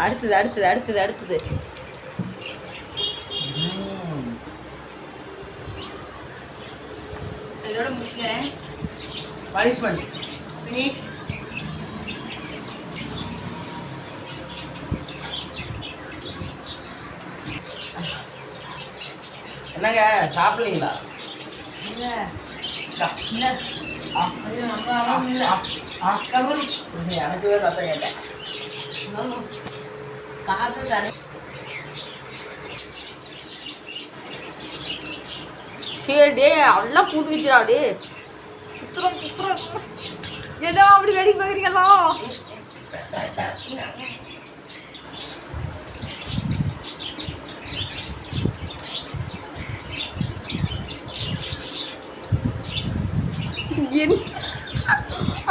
அடுத்தது அடுத்தது அடுத்தது அடுத்தது. இதோட முடிச்சுக்கிறேன். Punishment finish. என்னங்க சாப்பிடுறீங்களா? இல்லை இல்லை. அது நம்ம இல்லை. கபடி எனக்கு வேறு ரத்தம் கேட்டேன். காற்று தரேன். டே எல்லாம் புதுக்கிச்சுடா டே. குத்துறோம் குத்துறோம். என்ன அப்படி வெடி பார்க்குறீங்களா?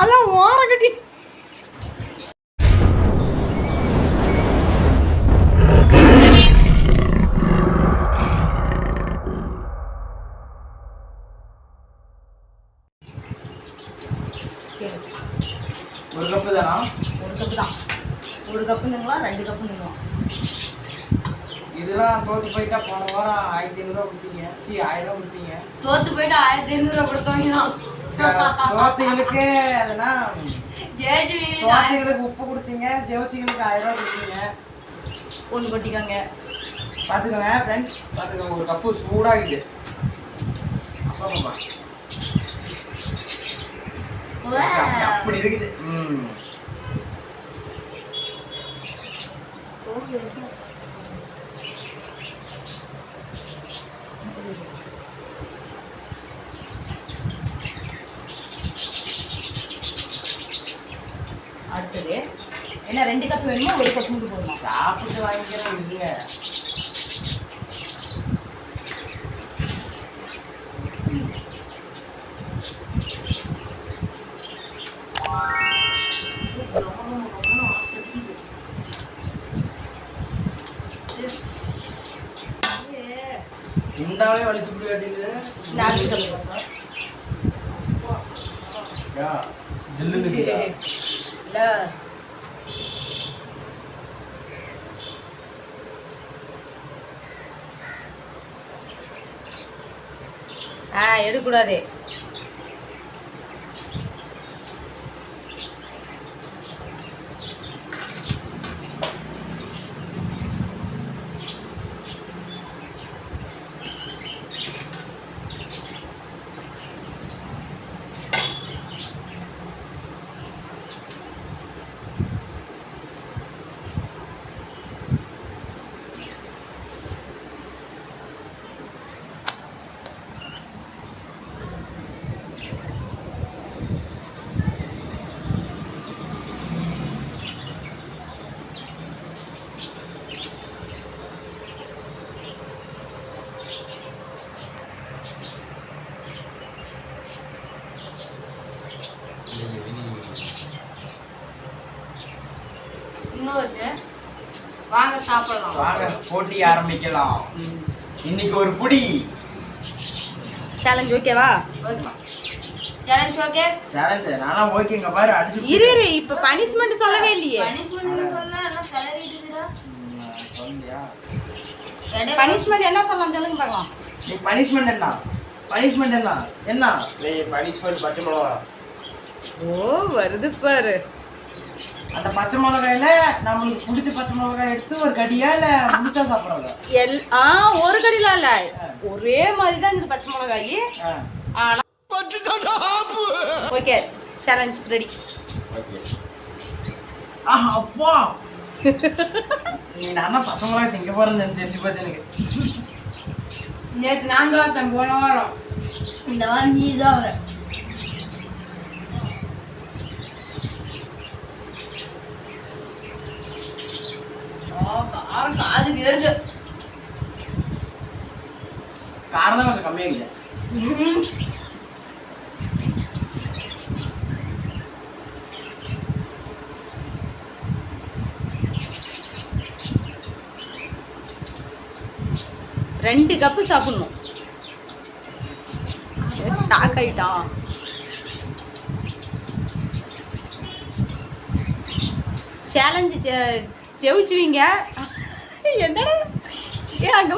அதான் ஓர கட்டி ஒரு கப்பு தானா? ஒரு கப்பு தான். ஒரு கப்புங்களா 2 கப்புங்களா? இதெல்லாம் தோத்து போயிட்டா போன வாரம் 1500 கொடுத்தீங்க. 1000 கொடுத்தீங்க. தோத்து போயிட்டு 1500 கொடுத்தவங்க. தோத்துகளுக்கு அதனா ஜெயிச்சுவீங்க. தோத்துகளுக்கு உப்பு கொடுத்தீங்க, ஜெயிச்சுகளுக்கு 1000 கொடுத்தீங்க. ஒன்று கொட்டிக்காங்க. பார்த்துக்கோங்க ஃப்ரெண்ட்ஸ், பார்த்துக்கோங்க. ஒரு கப்பு சூடாகிட்டு அப்பா அப்படி இருக்குது. அடுத்தது என்ன 2 கப் வேணுமா 1 கப் மட்டும் போதுமா? சாப்பிட்டு வாங்கிக்கிறேன் இல்லைங்க. உண்டாவே வலிச்சு புடி காட்டிடுது. 4 கப். யா ஜில்லுங்க இல்ல எடுக்கூடாது. இன்னொரு வாங்க சாப்பிடலாம். வாங்க போட்டி ஆரம்பிக்கலாம். இன்னைக்கு ஒரு புடி சேலஞ்ச் ஓகேவா? Okay challenge okay. சேலஞ்ச் நானா ஓகேங்க பாரு அடிச்சு இரு இப்ப பனிஷ்மென்ட் சொல்லவே இல்லையே. பனிஷ்மென்ட் சொன்னா எல்லாம் கலரி இருக்குடா. சொல்லியா? பனிஷ்மென்ட் என்ன சொல்லலாம் சொல்லுங்க பார்க்கலாம். நீ பனிஷ்மென்ட் என்ன? பனிஷ்மென்ட் என்ன? என்ன? நீ பனிஷ்மென்ட் பச்சை மிளகா. ஓ வருது பாரு. அந்த பச்சை மிளகாயில நம்மளுக்கு பிடிச்ச பச்சை மிளகாய் எடுத்து ஒரு கடியா இல்ல முழுசா சாப்பிடுறாங்க? ஒரு கடிலாம் இல்ல, ஒரே மாதிரி தான் இருக்குது பச்சை மிளகாய். ஆனா ஓகே சேலஞ்ச் ரெடி. ஓகே. அப்பா நீ நானா பச்சை மிளகாய் திங்க போறேன்னு தெரிஞ்சு போச்சு எனக்கு. நேற்று நான் தான் போன வாரம், இந்த வாரம் நீ தான் வர. காதுக்கு எரிஞ்சு காரம் தான் கொஞ்சம் கம்மியாகிது. ரெண்டு கப்பு சாப்பிடணும். ஷாக் ஆயிட்டான். செவிச்சுவீங்க. என்னடா ஏ அங்க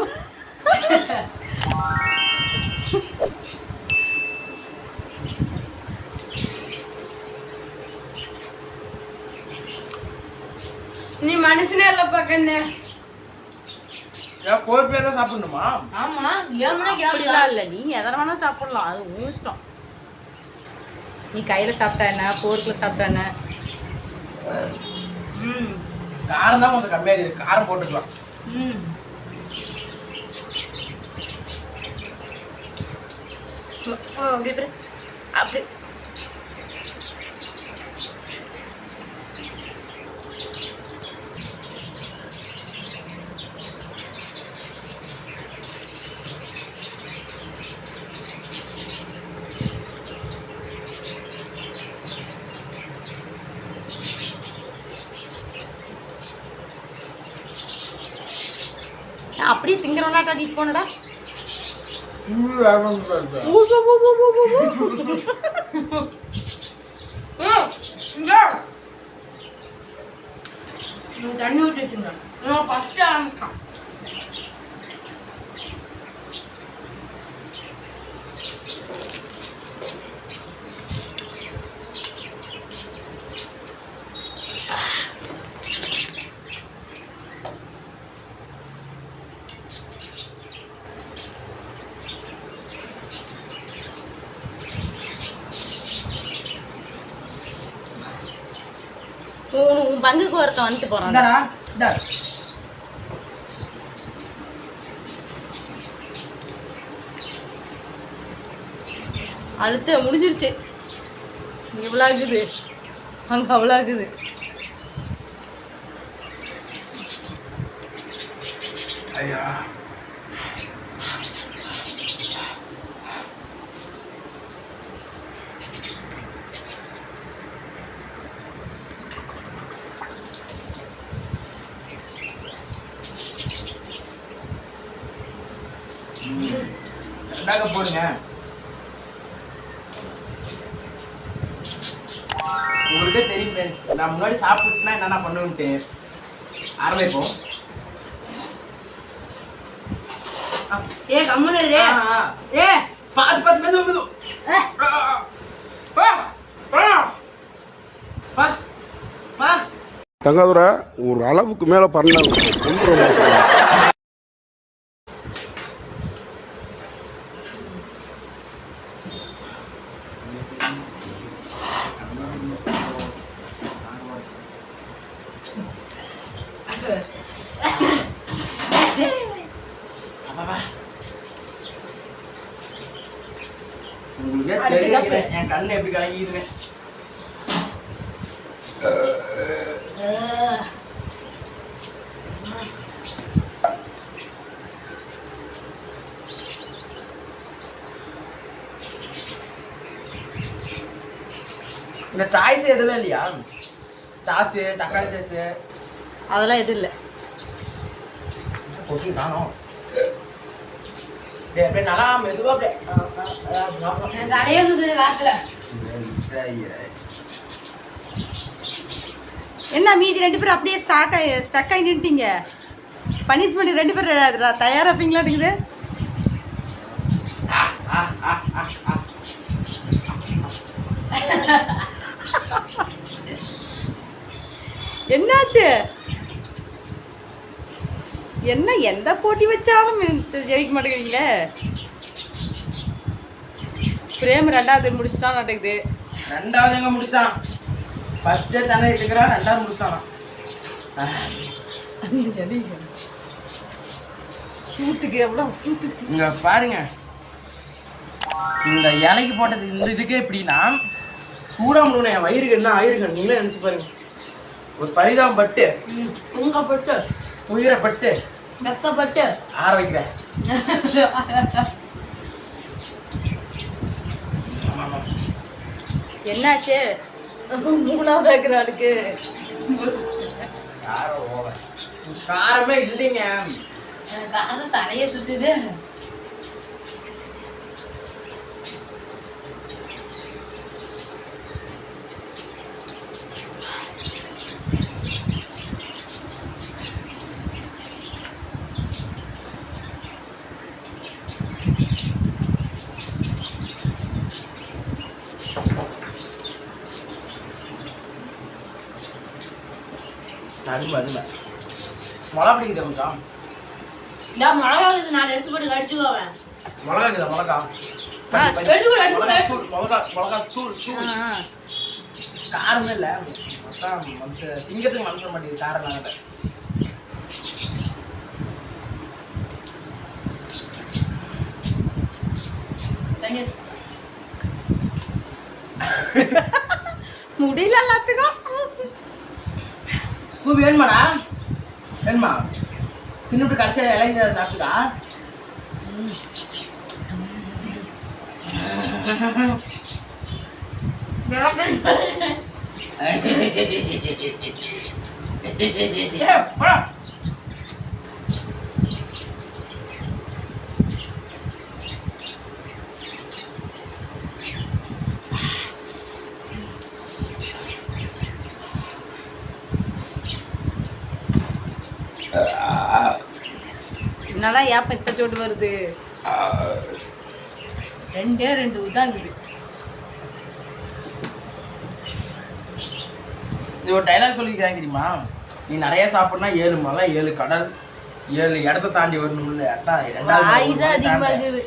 நீ மனுஷனே இல்லப்பா கண்ணு. ஏன் 4 பிளேட் தான் சாப்பிடணுமா? ஆமா 7 மணிக்கு அப்படிலாம் இல்லை, நீ எதை வேணா சாப்பிடலாம், அது உன் இஷ்டம். நீ கையில் சாப்பிட்டா என்ன, போர்க்கில் சாப்பிட்டா என்ன. காரம் தான் கொஞ்சம் கம்மியாக இருக்குது, காரம் போட்டுக்கலாம். அப்படி அப்படி அப்படியே திங்கிறோம்னா நீட் போனடா. தண்ணி ஊற்றி வச்சுங்க. ஃபர்ஸ்ட் ஆரம்பிச்சான். உன் பங்குக்கு ஒருத்தன் வந்துட்டு போறான். இந்தாடா இந்தா. அழுத்த முடிஞ்சிருச்சு. இங்க இவ்வளோ ஆகுது, அங்கே அவ்வளோ ஆகுது. ஐயா ரெண்டாக போடுங்க. உங்களுக்கே தெரியும் ஃப்ரெண்ட்ஸ், நான் முன்னாடி சாப்பிட்டுனா என்னென்ன பண்ணுவேன்ட்டு. ஆரம்பிப்போம். ஏ கம்முனு ரே. ஏ பார்த்து மெது மெது. தங்காதுரை ஒரு அளவுக்கு மேல பண்ணாங்க. உங்களுக்கே தெரியும் என் கண்ணு எப்படி கலங்கிடுங்க. இந்த சாய்ஸ் எதுவும் இல்லையா? சாஸு தக்காளி சாஸு அதெல்லாம் எதுவும் இல்லை. கொசு தானோ அப்படியே நல்லா மெதுவாக அப்படியே தலையே சுத்துது காத்துல. என்ன மீதி 2 பேரும் அப்படியே ஸ்டக் ஆகி நின்ட்டீங்க. பனிஷ்மெண்ட் 2 பேர் தயாராப்பீங்களா இருக்குது. என்னாச்சு? என்ன எந்த போட்டி வச்சாலும் ஜெயிக்க மாட்டேங்கிறீங்களே. பிரேம் 2வது முடிச்சிட்டான் நடக்குது. 2வது எங்க முடிச்சான்? ஃபர்ஸ்டே தானே எடுக்கிறான், 2வது முடிச்சிட்டானா? சூட்டுக்கு எவ்வளோ சூட்டுக்கு இங்க பாருங்க, இந்த இலைக்கு போட்டதுக்கு இந்த இதுக்கே எப்படின்னா சூடா முடியணும். என் வயிறுக்கு என்ன ஆயிருக்கணும் நீங்களே நினைச்சு பாருங்க. ஒரு பரிதாபம் பட்டு, துங்கப்பட்டு, துயரப்பட்டு, வெக்கப்பட்டு ஆற வைக்கிறேன். என்னாச்சு? 3வது இருக்கிறாளுக்கு காரமே இல்லைங்க. காது தலையை சுத்துது. அருமை அருமை. மிளகா பிடிக்குது கொஞ்சம். இந்த மிளகா இது நான் எடுத்து போட்டு கடிச்சுக்குவேன். மிளகா இருக்குதா மிளகா? மிளகா தூள் காரமே இல்லை. மொத்தம் மனுஷன் திங்கிறதுக்கு மனசு வர மாட்டேங்குது காரம் நாங்கள். முடியல எல்லாத்துக்கும். ஸ்கூபி வேணுமாடா? வேணுமா? தின்னுட்டு கடைசியாக இலைங்க சாப்பிட்டுக்கா? என்னடா ஏப்பம் இத்த சோட்டு வருது? 2 உதாங்குது. இது ஒரு டைலாக் சொல்லிக்கிறாங்க தெரியுமா? நீ நிறைய சாப்பிட்னா 7 மலை 7 கடல் 7 இடத்த தாண்டி வரணும்ல. அதான் வாய் தான் அதிகமாக இருக்குது.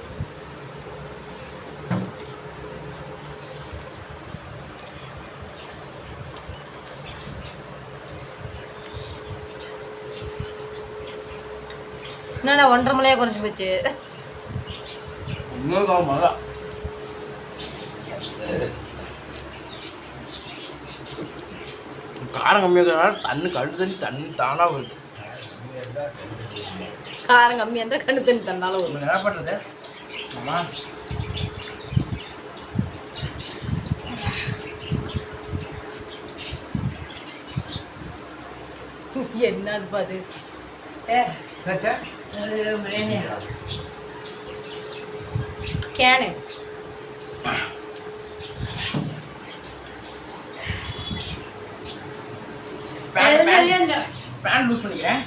என்னடா 1.5 மலையா குறைஞ்சி போச்சு? இன்னொரு மலை காரம் கம்மியாக இருக்கிறதுனால தண்ணி தண்ணி தானாக வருது. காரம் கம்மியாக இருந்தால் கண்ணு தண்ணி தன்னால வரும். என்ன பண்ணுறது? ஆமா என்னது பாது? கேனு பேண்ட் லூஸ் பண்ணிக்கிறேன்.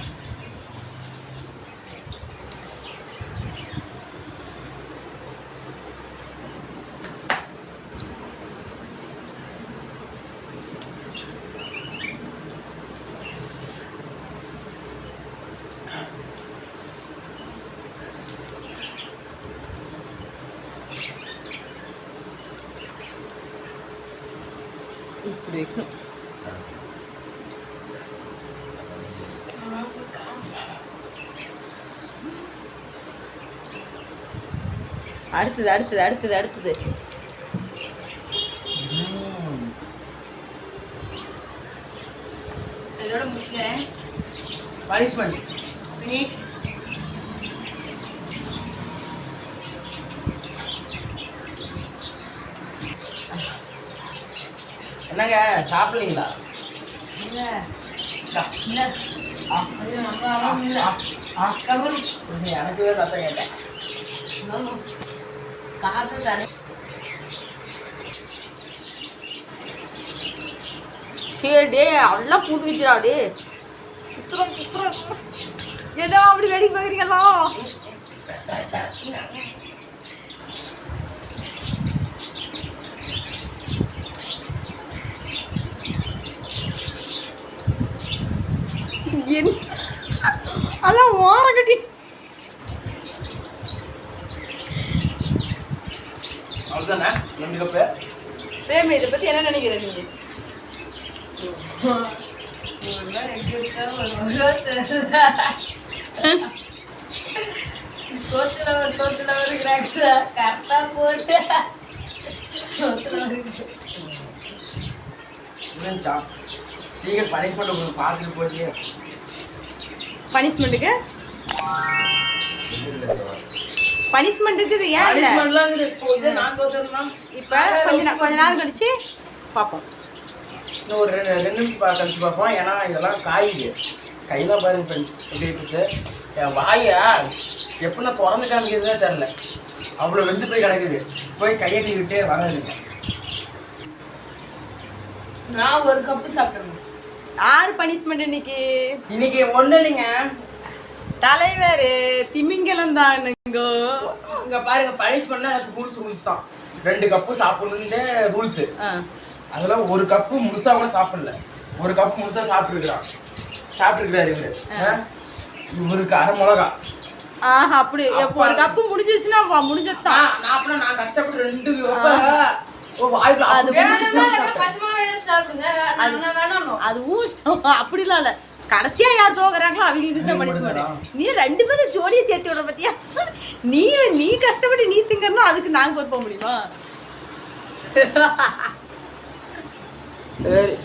இப்படி வைக்கணும். அடுத்தது அடுத்தது அடுத்தது அடுத்தது இதோட முடிச்சுக்கிறேன். Punishment finish. என்னங்க சாப்பிடலீங்களா? இல்ல இல்ல அது நம்ம இல்ல. எனக்கு வேறு ரத்தம் கேட்டேன். காசு தரே. டே எல்லாம் புதுவிச்சுடா டே. குத்துறோம் குத்துறோம். ஏதோ அப்படி வெடி பார்க்குறீங்களா? அதான் ஓரம் கட்டி அவ்வளோதானே 2 கப்பு. பிரேம இதை பற்றி என்ன நினைக்கிற நீங்க? சோத்துல இருக்கிறாங்க கரெக்டா போட்டு இருந்துச்சா? சீக்கிரம் பனிஷ்மெண்ட் உங்களுக்கு பார்த்துட்டு போட்டியே. பனிஷ்மெண்ட்டுக்கு பனிஷ்மெண்ட் இருக்குது. ஏன் இல்லை பனிஷ்மெண்ட்லாம் இருக்குது. இப்போ இதை நான் தோத்துறேன்னா இப்போ கொஞ்ச நேரம் கழிச்சு பார்ப்போம். இன்னும் ஒரு 2 நிமிஷம் கழிச்சு பார்ப்போம். ஏன்னா இதெல்லாம் காயுது. கையெல்லாம் பாருங்க ஃப்ரெண்ட்ஸ் எப்படி இருந்துச்சு. என் வாயை எப்படின்னா திறந்து காமிக்கிறதுனே தெரில. அவ்வளோ வெந்து போய் கிடக்குது. போய் கையட்டி விட்டே வரேன். நான் 1 கப்பு சாப்பிட்டேன். 6 பனிஷ்மெண்ட் இன்னைக்கு. இன்னைக்கு ஒன்றும் இல்லைங்க. தலைவர் திமிங்கலம் தான். இங்கே பாருங்க பனிஷ்மெண்ட்னா எனக்கு ரூல்ஸ் தான். 2 கப்பு சாப்பிடணுன்னு ரூல்ஸு. அதெல்லாம் 1 கப்பு முழுசா கூட சாப்பிடல. 1 கப்பு முழுசா சாப்பிட்டுருக்குறான். சாப்பிட்டுருக்காரு இவரு. இவருக்கு அரை மிளகா. ஆஹா அப்படி ஒரு கப்பு முடிஞ்சிச்சுன்னா முடிஞ்சதுதான். நான் கஷ்டப்பட்டு 2 வாய்க்குள்ள அது பச்சை மிளகாய் எடுத்து சாப்பிடுங்க. நான் வேணாம். அது ஊஷ்டம் அப்படிலாம் இல்ல. கடைசியா யார் தோக்குறாங்களோ அவங்களுக்கு தான் பனிஷ்மெண்ட். நீ 2 பேரும் ஜோடியை சேர்த்து விட பத்தியா? நீ கஷ்டப்பட்டு நீ திங்கறனா அதுக்கு நாங்க பொறுப்ப முடியுமா? சரி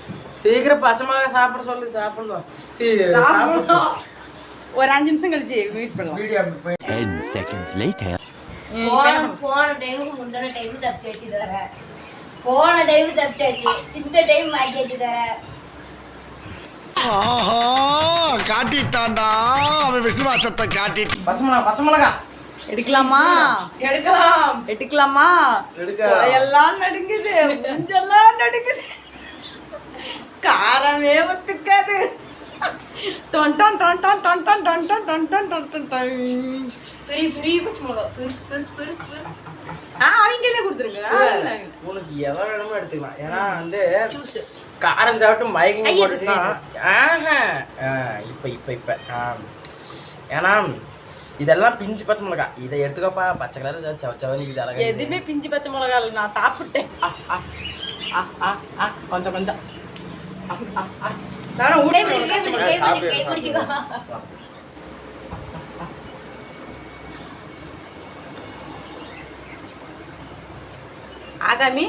சீக்கிரம் பச்சை மிளகாய் சாப்பிட சொல்லு. சாப்பிடணும். சாப்பிடணும். ஒரு 5 நிமிஷம் கழிச்சு மீட் பண்ணலாம். வீடியோ போய் 10 seconds later. போன டைமுக்கு முந்தின டைம் தப்பிச்சு வச்சு தர. போன டைம் தப்பிச்சாச்சு, இந்த டைம் மாட்டியாச்சு தர. ஆஹா காட்டிட்டான்டா அவன் விசுவாசத்தை காட்டிட்டு. பச்சை மிளகாய் எடுக்கலாமா? எடுக்கலாம். எடுக்கலாமா? எல்லாம் நடுங்குது, மூஞ்செல்லாம் நடுங்குது, காரமே ஒத்துக்காது. Done done done done done done done done done done done done done. பெரிய பச்சை மிளகா பெருசு. அவங்களே கொடுத்துருங்க. உனக்கு எவ்வளோ வேணுமோ எடுத்துக்கலாம். ஏன்னா வந்து ஜூஸ் காரம் சாப்பிட்டு மயக்கம் போட்டுனா இப்போ ஏன்னா இதெல்லாம் பிஞ்சு பச்சை மிளகாய். இதை எடுத்துக்கப்பா. பச்சை கலர் சவனி இது அழகா. எதுவுமே பிஞ்சு பச்சை மிளகா இல்லை, நான் சாப்பிட்டேன். கொஞ்சம் கை பிடிச்சிக்கோ. ஆகாமி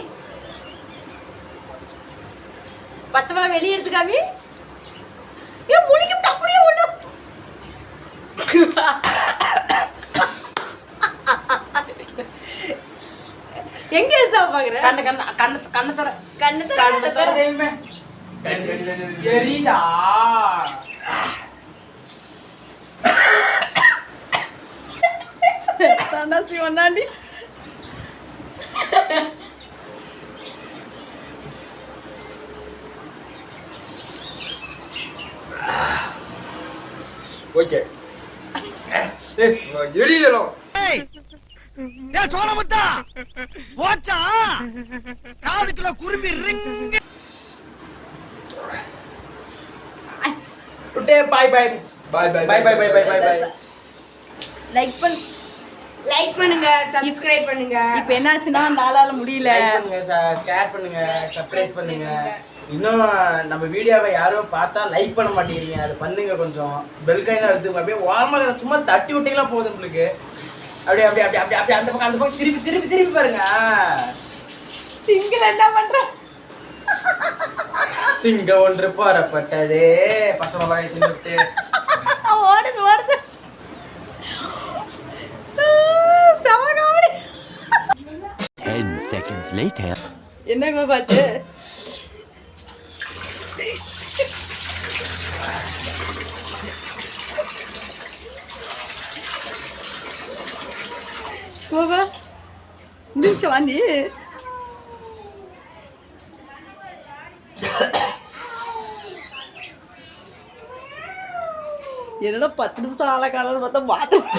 பச்சை மிளகா வெளியே எடுத்துக்காமி. ஏன் முழிக்கிட்டு அப்படியே ஒண்ணு. எங்க சாப்பாக்குற? கண்ணு தர கண்ணு தெய்வமே. எரிதா சண்டாசி ஒன்னாண்டி. ஓகே எரிதலும். ஏ சோழமுத்தா போச்சா காதுக்குள்ள குரும்பி ரிங். பாய் லைக் பண்ணுங்க, சப்ஸ்கிரைப் பண்ணுங்க. இப்ப என்னாச்சுன்னா அந்த ஆளால முடியல. ஷேர் பண்ணுங்க, சப்ஸ்கிரைப் பண்ணுங்க. இன்னும் நம்ம வீடியோவை யாரும் பார்த்தா லைக் பண்ண மாட்டேங்கிறீங்க. அது பண்ணுங்க. கொஞ்சம் பெல் கைனா எடுத்துங்க. அப்படியே ஓரமாக சும்மா தட்டி விட்டீங்களா போதும் உங்களுக்கு. அப்படியே அப்படியே அப்படியே அப்படியே அப்படியே அந்த பக்கம் திருப்பி பாருங்க. சிங்கிள் என்ன பண்ற? சிங்கம் ஒன்று போறப்பட்டது. பச்சை மிளகாய் தின்னுட்டு ஓடுது. சமகாமடி. 10 seconds later. என்னங்க பாச்சு? கோபா முடிஞ்ச வாண்டி. என்னடா 10 நிமிஷம் ஆள காலம் பார்த்தா பாத்ரூம்